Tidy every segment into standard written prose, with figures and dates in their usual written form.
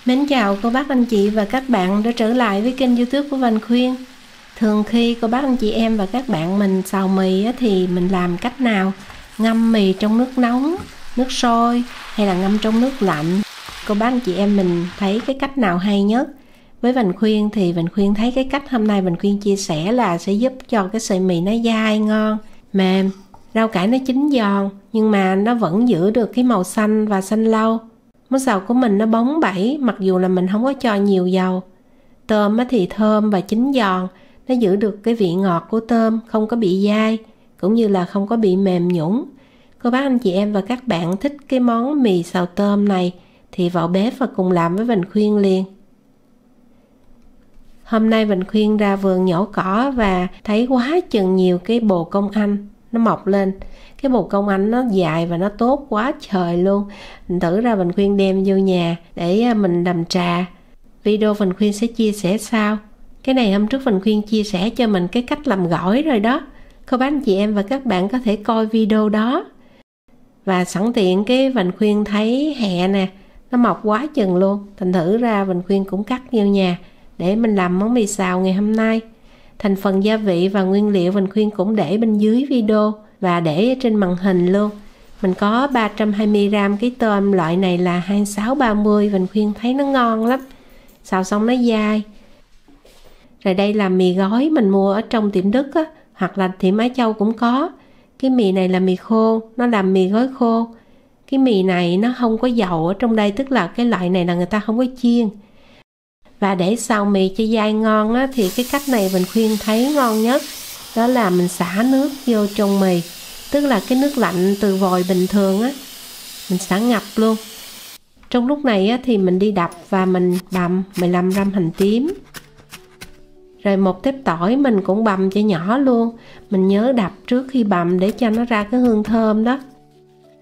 Mến chào cô bác anh chị và các bạn đã trở lại với kênh YouTube của Vành Khuyên. Thường khi cô bác anh chị em và các bạn mình xào mì thì mình làm cách nào? Ngâm mì trong nước nóng, nước sôi hay là ngâm trong nước lạnh? Cô bác anh chị em mình thấy cái cách nào hay nhất? Với Vành Khuyên thì Vành Khuyên thấy cái cách hôm nay Vành Khuyên chia sẻ là sẽ giúp cho cái sợi mì nó dai, ngon, mềm. Rau cải nó chín giòn nhưng mà nó vẫn giữ được cái màu xanh và xanh lâu. Món xào của mình nó bóng bẩy mặc dù là mình không có cho nhiều dầu. Tôm thì thơm và chín giòn, nó giữ được cái vị ngọt của tôm, không có bị dai, cũng như là không có bị mềm nhũn. Cô bác anh chị em và các bạn thích cái món mì xào tôm này thì vào bếp và cùng làm với Vành Khuyên liền. Hôm nay Vành Khuyên ra vườn nhổ cỏ và thấy quá chừng nhiều cái bồ công anh nó mọc lên. Cái bồ công anh nó dài và nó tốt quá trời luôn. Mình thử ra Vành Khuyên đem vô nhà để mình làm trà. Video Vành Khuyên sẽ chia sẻ sau. Cái này hôm trước Vành Khuyên chia sẻ cho mình cái cách làm gỏi rồi đó. Cô bác anh chị em và các bạn có thể coi video đó. Và sẵn tiện cái Vành Khuyên thấy hẹ nè, nó mọc quá chừng luôn. Thành thử ra Vành Khuyên cũng cắt vô nhà để mình làm món mì xào ngày hôm nay. Thành phần gia vị và nguyên liệu Vành Khuyên cũng để bên dưới video và để trên màn hình luôn. Mình có 320g cái tôm loại này là 2630, Vành Khuyên thấy nó ngon lắm. Xào xong nó dai. Rồi đây là mì gói mình mua ở trong tiệm Đức á, hoặc là tiệm Á Châu cũng có. Cái mì này là mì khô, nó làm mì gói khô. Cái mì này nó không có dầu ở trong đây, tức là cái loại này là người ta không có chiên. Và để xào mì cho dai ngon á, thì cái cách này Vành Khuyên thấy ngon nhất. Đó là mình xả nước vô trong mì. Tức là cái nước lạnh từ vòi bình thường á, mình xả ngập luôn. Trong lúc này á, thì mình đi đập và mình bằm 15g hành tím. Rồi một tép tỏi mình cũng bằm cho nhỏ luôn. Mình nhớ đập trước khi bằm để cho nó ra cái hương thơm đó.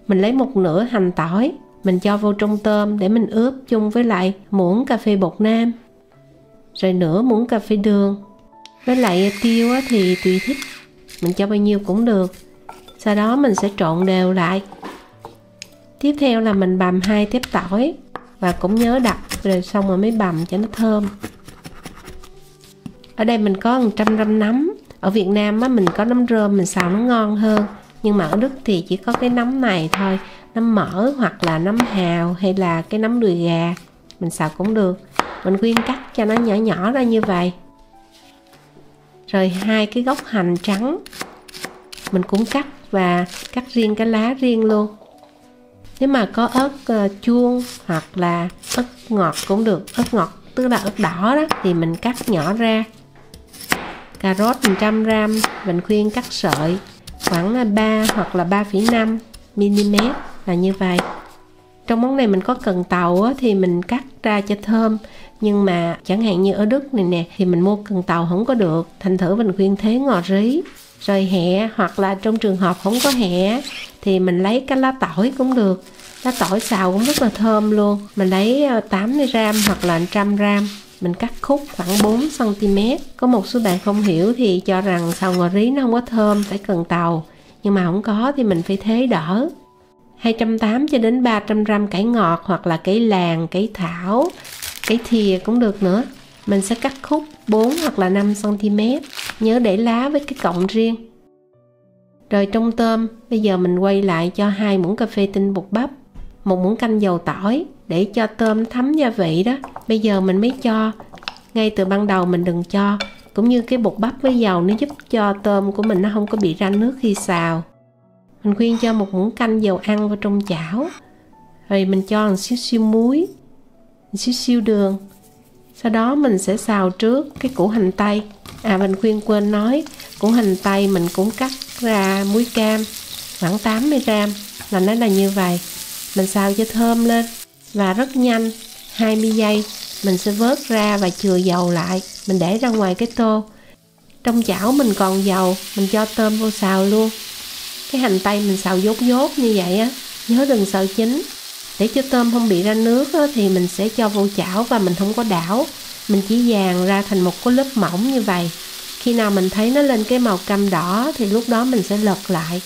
Mình lấy một nửa hành tỏi, mình cho vô trong tôm để mình ướp chung với lại muỗng cà phê bột nêm. Rồi nửa muỗng cà phê đường. Với lại tiêu á, thì tùy thích, mình cho bao nhiêu cũng được. Sau đó mình sẽ trộn đều lại. Tiếp theo là mình bằm 2 tép tỏi và cũng nhớ đập rồi xong rồi mới bằm cho nó thơm. Ở đây mình có 100g nấm. Ở Việt Nam á, mình có nấm rơm mình xào nó ngon hơn. Nhưng mà ở Đức thì chỉ có cái nấm này thôi. Nấm mỡ hoặc là nấm hào hay là cái nấm đùi gà. Mình xào cũng được. Mình khuyên cắt cho nó nhỏ nhỏ ra như vậy. Rồi 2 cái gốc hành trắng mình cũng cắt và cắt riêng cái lá riêng luôn. Nếu mà có ớt chuông hoặc là ớt ngọt cũng được. Ớt ngọt tức là ớt đỏ đó thì mình cắt nhỏ ra. Cà rốt 100g mình khuyên cắt sợi khoảng 3 hoặc là 3,5mm là như vậy. Trong món này mình có cần tàu á, thì mình cắt ra cho thơm. Nhưng mà chẳng hạn như ở Đức này nè thì mình mua cần tàu không có được. Thành thử mình khuyên thế ngò rí. Rồi hẹ hoặc là trong trường hợp không có hẹ thì mình lấy cái lá tỏi cũng được. Lá tỏi xào cũng rất là thơm luôn. Mình lấy 80g hoặc là 100g. Mình cắt khúc khoảng 4cm. Có một số bạn không hiểu thì cho rằng xào ngò rí nó không có thơm, phải cần tàu. Nhưng mà không có thì mình phải thế đỡ. 280 cho đến 300g cải ngọt hoặc là cải làng, cải thảo, cải thìa cũng được nữa. Mình sẽ cắt khúc 4 hoặc là 5cm. Nhớ để lá với cái cọng riêng. Rồi trong tôm, bây giờ mình quay lại cho 2 muỗng cà phê tinh bột bắp, 1 muỗng canh dầu tỏi để cho tôm thấm gia vị đó. Bây giờ mình mới cho. Ngay từ ban đầu mình đừng cho. Cũng như cái bột bắp với dầu nó giúp cho tôm của mình nó không có bị ra nước khi xào. Mình khuyên cho 1 muỗng canh dầu ăn vào trong chảo. Rồi mình cho một xíu muối, một xíu đường. Sau đó mình sẽ xào trước cái củ hành tây. Mình khuyên quên nói, củ hành tây mình cũng cắt ra muối cam khoảng 80g là nó là như vậy. Mình xào cho thơm lên và rất nhanh, 20 giây mình sẽ vớt ra và chừa dầu lại. Mình để ra ngoài cái tô. Trong chảo mình còn dầu, mình cho tôm vô xào luôn. Cái hành tây mình xào dốt như vậy á, nhớ đừng sợ chín. Để cho tôm không bị ra nước á, thì mình sẽ cho vô chảo và mình không có đảo. Mình chỉ dàn ra thành một cái lớp mỏng như vậy. Khi nào mình thấy nó lên cái màu cam đỏ thì lúc đó mình sẽ lật lại.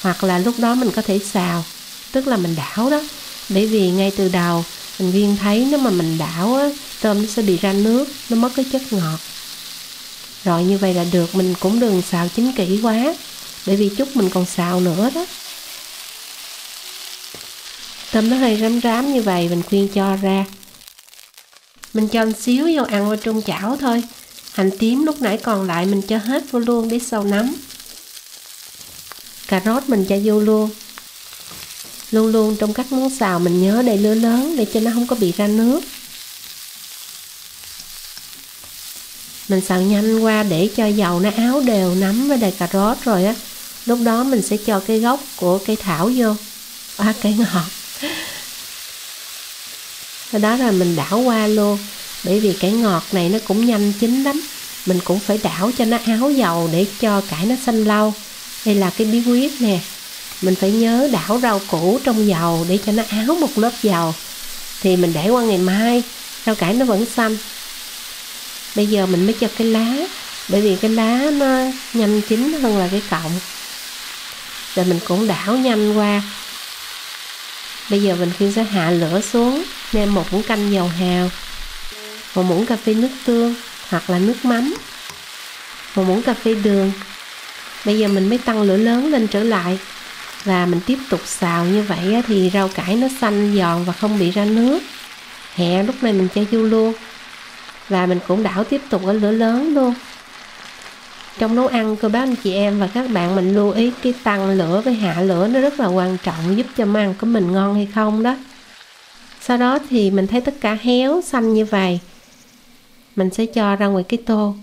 Hoặc là lúc đó mình có thể xào, tức là mình đảo đó. Bởi vì ngay từ đầu Mình Quyên thấy nếu mà mình đảo á, tôm nó sẽ bị ra nước, nó mất cái chất ngọt. Rồi như vậy là được, mình cũng đừng xào chín kỹ quá, bởi vì chút mình còn xào nữa đó. Tôm nó hơi rám rám như vậy, mình Quyên cho ra. Mình cho một xíu dầu ăn vào trong chảo thôi. Hành tím lúc nãy còn lại mình cho hết vô luôn để sau nấm. Cà rốt mình cho vô luôn. Luôn luôn trong các món xào mình nhớ để lửa lớn để cho nó không có bị ra nước. Mình xào nhanh qua để cho dầu nó áo đều nấm với đầy cà rốt rồi á. Lúc đó mình sẽ cho cái gốc của cây thảo vô. Cây ngọt. Sau đó là mình đảo qua luôn. Bởi vì cái ngọt này nó cũng nhanh chín lắm. Mình cũng phải đảo cho nó áo dầu để cho cải nó xanh lâu. Đây là cái bí quyết nè. Mình phải nhớ đảo rau củ trong dầu để cho nó áo một lớp dầu. Thì mình để qua ngày mai, rau cải nó vẫn xanh. Bây giờ mình mới cho cái lá. Bởi vì cái lá nó nhanh chín hơn là cái cọng. Rồi mình cũng đảo nhanh qua. Bây giờ mình Quyên sẽ hạ lửa xuống, nêm một muỗng canh dầu hào, một muỗng cà phê nước tương hoặc là nước mắm, một muỗng cà phê đường. Bây giờ mình mới tăng lửa lớn lên trở lại và mình tiếp tục xào như vậy thì rau cải nó xanh giòn và không bị ra nước. Hẹ lúc này mình cho vô luôn và mình cũng đảo tiếp tục ở lửa lớn luôn. Trong nấu ăn cô bác anh chị em và các bạn mình lưu ý cái tăng lửa với hạ lửa nó rất là quan trọng, giúp cho món ăn của mình ngon hay không đó. Sau đó thì mình thấy tất cả héo xanh như vậy, mình sẽ cho ra ngoài cái tô.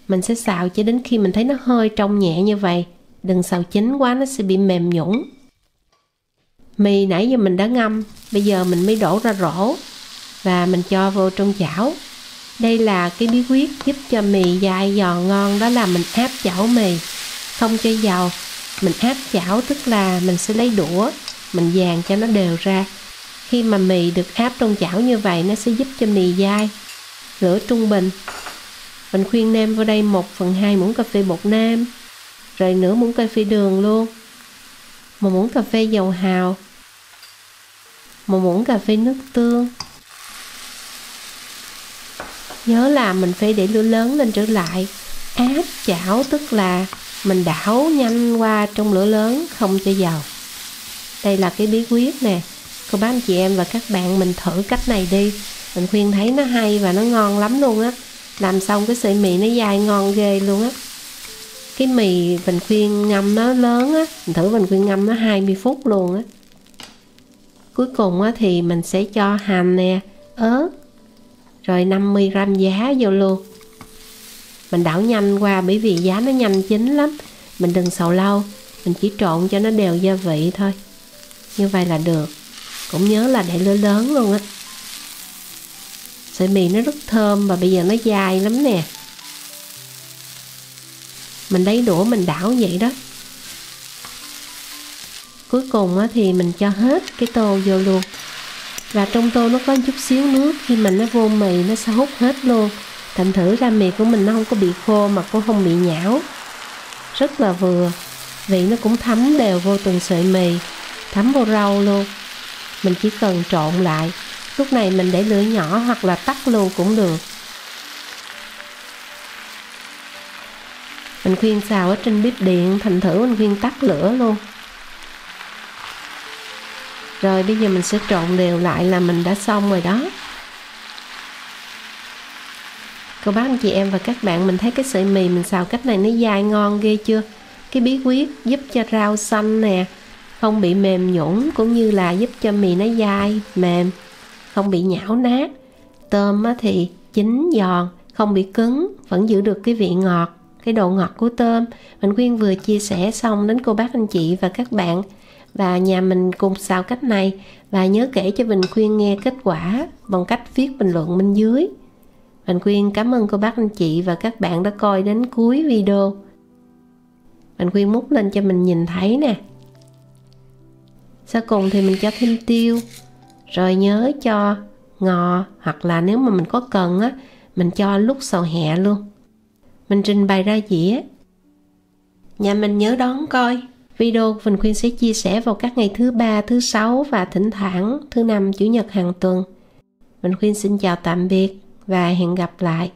Mình sẽ xào cho đến khi mình thấy nó hơi trong nhẹ như vậy. Đừng xào chín quá nó sẽ bị mềm nhũn. Mì nãy giờ mình đã ngâm, bây giờ mình mới đổ ra rổ và mình cho vô trong chảo. Đây là cái bí quyết giúp cho mì dai giòn ngon, đó là mình áp chảo mì, không cho dầu. Mình áp chảo tức là mình sẽ lấy đũa, mình dàn cho nó đều ra. Khi mà mì được áp trong chảo như vậy nó sẽ giúp cho mì dai. Lửa trung bình. Mình Quyên nêm vào đây 1/2 muỗng cà phê bột nêm, rồi nửa muỗng cà phê đường luôn, 1 muỗng cà phê dầu hào, 1 muỗng cà phê nước tương. Nhớ là mình phải để lửa lớn lên trở lại. Áp chảo tức là mình đảo nhanh qua trong lửa lớn, không cho dầu. Đây là cái bí quyết nè. Cô bác anh chị em và các bạn mình thử cách này đi. Mình Quyên thấy nó hay và nó ngon lắm luôn á. Làm xong cái sợi mì nó dai ngon ghê luôn á. Cái mì mình Quyên ngâm nó lớn á, mình thử mình Quyên ngâm nó 20 phút luôn á. Cuối cùng á thì mình sẽ cho hành nè, ớt, rồi 50g giá vô luôn. Mình đảo nhanh qua bởi vì giá nó nhanh chín lắm. Mình đừng xào lâu, mình chỉ trộn cho nó đều gia vị thôi. Như vậy là được. Cũng nhớ là để lửa lớn luôn á. Sợi mì nó rất thơm và bây giờ nó dai lắm nè. Mình lấy đũa mình đảo vậy đó. Cuối cùng á thì mình cho hết cái tô vô luôn. Và trong tô nó có chút xíu nước, khi mình nó vô mì nó sẽ hút hết luôn. Thành thử ra mì của mình nó không có bị khô mà cũng không bị nhão. Rất là vừa. Vị nó cũng thấm đều vô từng sợi mì, thấm vô rau luôn. Mình chỉ cần trộn lại. Lúc này mình để lửa nhỏ hoặc là tắt luôn cũng được. Mình Quyên xào ở trên bếp điện, thành thử mình Quyên tắt lửa luôn. Rồi bây giờ mình sẽ trộn đều lại là mình đã xong rồi đó. Cô bác anh chị em và các bạn mình thấy cái sợi mì mình xào cách này nó dai ngon ghê chưa? Cái bí quyết giúp cho rau xanh nè không bị mềm nhũn, cũng như là giúp cho mì nó dai, mềm, không bị nhão nát. Tôm thì chín giòn, không bị cứng, vẫn giữ được cái vị ngọt, cái độ ngọt của tôm. Mình Quyên vừa chia sẻ xong đến cô bác anh chị và các bạn. Và nhà mình cùng xào cách này. Và nhớ kể cho Bình Quyên nghe kết quả bằng cách viết bình luận bên dưới. Bình Quyên cảm ơn cô bác anh chị và các bạn đã coi đến cuối video. Bình Quyên múc lên cho mình nhìn thấy nè. Sau cùng thì mình cho thêm tiêu. Rồi nhớ cho ngò, hoặc là nếu mà mình có cần á, mình cho lúc xào hẹ luôn. Mình trình bày ra dĩa. Nhà mình nhớ đón coi. Video Bình Quyên sẽ chia sẻ vào các ngày thứ 3, thứ 6 và thỉnh thoảng thứ 5, chủ nhật hàng tuần. Mình Khuyên xin chào tạm biệt và hẹn gặp lại.